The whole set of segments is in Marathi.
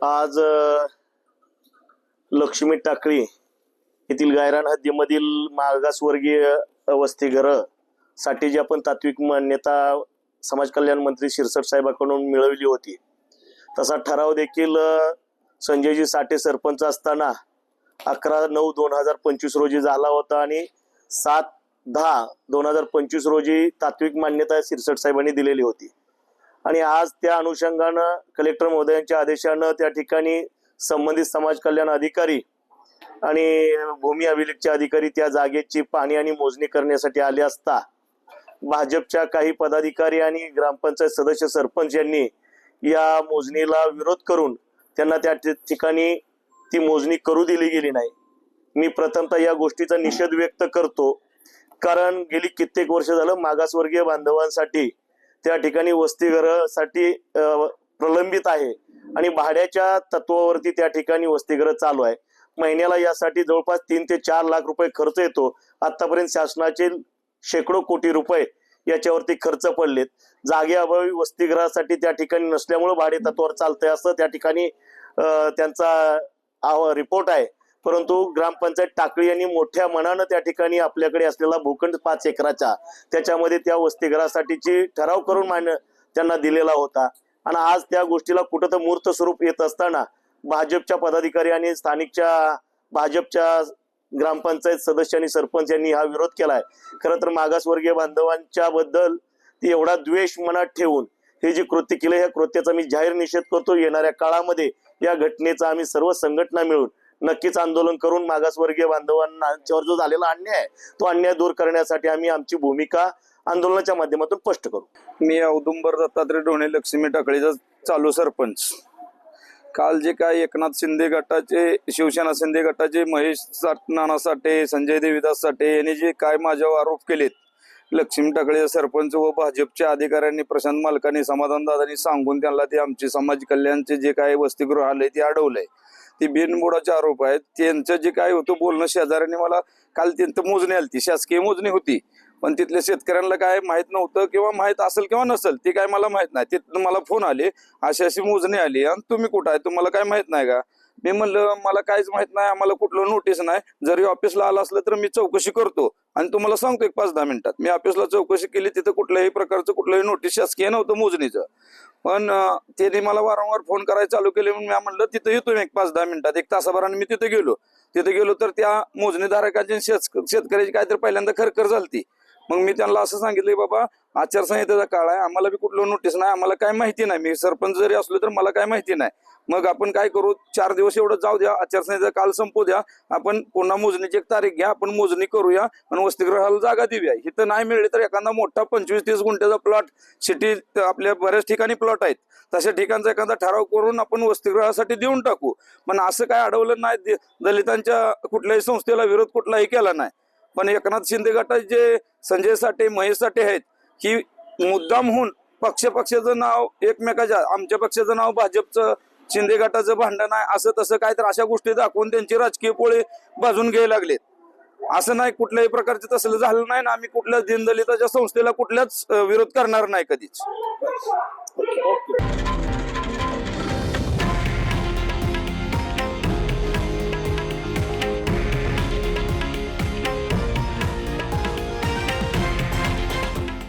आज लक्ष्मी टाकळी येथील गायरान हद्दीमधील मागासवर्गीय वसतिगृह साठी जी आपण तात्विक मान्यता समाज कल्याण मंत्री शिरसट साहेबांकडून मिळवली होती, तसा ठराव देखील संजयजी साठे सरपंच असताना 11/9/2025 रोजी झाला होता आणि 7/10/2025 रोजी तात्विक मान्यता शिरसट साहेबांनी दिलेली होती। आणि आज त्या अनुषंगानं कलेक्टर महोदयांच्या आदेशानं त्या ठिकाणी संबंधित समाज कल्याण अधिकारी आणि भूमी अभिलेखचे अधिकारी त्या जागेची पाहणी आणि मोजणी करण्यासाठी आले असता भाजपच्या काही पदाधिकारी आणि ग्रामपंचायत सदस्य सरपंच यांनी या मोजणीला विरोध करून त्यांना त्या ठिकाणी ती मोजणी करू दिली गेली नाही। मी प्रथमतः या गोष्टीचा निषेध व्यक्त करतो, कारण गेली कित्येक वर्ष झालं मागासवर्गीय बांधवांसाठी त्या ठिकाणी वसतिगृहासाठी प्रलंबित आहे आणि भाड्याच्या तत्वावरती त्या ठिकाणी वसतिगृह चालू आहे। महिन्याला यासाठी जवळपास 3 ते 4 लाख रुपये खर्च येतो। आतापर्यंत शासनाचे शेकडो कोटी रुपये याच्यावरती खर्च पडलेत। जागेअभावी वसतिगृहासाठी त्या ठिकाणी नसल्यामुळे भाडे तत्वावर चालतंय असं त्या ठिकाणी त्यांचा रिपोर्ट आहे। परंतु ग्रामपंचायत टाकळी यांनी मोठ्या मनानं त्या ठिकाणी आपल्याकडे असलेला भूखंड 5 एकराचा त्याच्यामध्ये त्या वसतिगृहासाठीची ठराव करून त्यांना दिलेला होता आणि आज त्या गोष्टीला कुठं तर मूर्त स्वरूप येत असताना भाजपच्या पदाधिकारी आणि स्थानिकच्या भाजपच्या ग्रामपंचायत सदस्य आणि सरपंच यांनी हा विरोध केलाय। खरं तर मागासवर्गीय बांधवांच्या बद्दल ती एवढा द्वेष मनात ठेवून हे जे कृत्य केले, ह्या कृत्याचा मी जाहीर निषेध करतो। येणाऱ्या काळामध्ये या घटनेचा आम्ही सर्व संघटना मिळून नक्कीच आंदोलन करून मागासवर्गीय बांधवांच्यावर जो झालेला अन्याय आहे तो अन्याय दूर करण्यासाठी आम्ही आमची भूमिका आंदोलनाच्या माध्यमातून स्पष्ट करू। मी औदुंबर दत्तात्रय ढोणे लक्ष्मी टाकळीचा चालू सरपंच। काल जे काय एकनाथ शिंदे गटाचे, शिवसेना शिंदे गटाचे महेश नाना साठे, संजय देवीदास साठे यांनी जे काय माझ्यावर आरोप केलेत, लक्ष्मी टाकळीचा सरपंच व भाजपच्या अधिकाऱ्यांनी, प्रशांत मालकांनी, समाधान दादांनी सांगून त्यांना ते आमचे समाज कल्याणचे जे काय वसतिगृह आलंय ते अडवलंय, ते बिनबुडाचे आरोप आहेत। त्यांचं जे काय होतं बोलणं, शेजाऱ्यांनी मला काल त्यांचं मोजणी आली, ती शासकीय मोजणी होती, पण तिथल्या शेतकऱ्यांना काय माहित नव्हतं किंवा माहित असेल किंवा नसेल ते काय मला माहित नाही। तिथून मला फोन आले, अशी मोजणी आली आणि तुम्ही कुठं आहे, तुम्हाला काय माहित नाही का? मी म्हणलं मला काहीच माहित नाही, आम्हाला कुठलं नोटीस नाही। जरी ऑफिसला आला असलं तर मी चौकशी करतो आणि तुम्हाला सांगतो 1-5-10 मिनिटात। मी ऑफिसला चौकशी केली, तिथं कुठल्याही प्रकारचं कुठलंही नोटीस शासकीय नव्हतं मोजणीचं, पण त्यांनी मला वारंवार फोन करायला चालू केले। म्हणून मी म्हणलं तिथं येतो 1-5-10 मिनिटात, 1 तासाभराने मी तिथे गेलो तर त्या मोजणीधारकाची शेतकऱ्याची काहीतरी पहिल्यांदा खरखर झालती। मग मी त्यांना असं सांगितलं, बाबा आचारसंहितेचा काळ आहे, आम्हाला बी कुठलं नोटीस नाही, आम्हाला काय माहिती नाही, मी सरपंच जरी असलो तर मला काय माहिती नाही। मग आपण काय करू, 4 दिवस एवढं जाऊ द्या, आचारसंहितेचा काल संपू द्या, आपण पुन्हा मोजणीची 1 तारीख घ्या, आपण मोजणी करूया आणि वसतिगृहाला जागा देऊया। इथं नाही मिळली तर एखादा मोठा 25-30 गुंठ्याचा प्लॉट, सिटी आपल्या बऱ्याच ठिकाणी प्लॉट आहेत, तशा ठिकाणचा एखादा ठराव करून आपण वसतिगृहासाठी देऊन टाकू। पण असं काय अडवलं नाही, दलितांच्या कुठल्याही संस्थेला विरोध कुठलाही केला नाही। पण एकनाथ शिंदे गटाचे जे संजय साठे, महेश साठे आहेत, ही मुद्दाम होऊन पक्षाचं नाव एकमेकाच्या, आमच्या पक्षाचं नाव भाजपचं, शिंदे गटाचं भांडण आहे असं तसं काय तर अशा गोष्टी दाखवून त्यांची राजकीय पोळे बाजून घ्यायला लागलेत। असं नाही, कुठल्याही प्रकारचं तसलं झालं नाही ना, आम्ही कुठल्या दीनदलिताच्या संस्थेला कुठल्याच विरोध करणार नाही कधीच।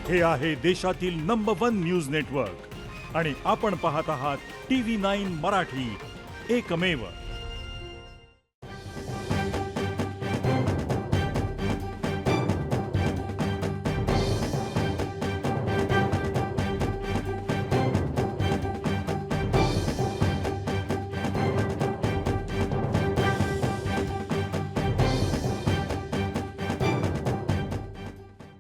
हे आहे देशातील नंबर 1 न्यूज नेटवर्क आणि आपण पाहत आहात TV9 मराठी, एकमेव।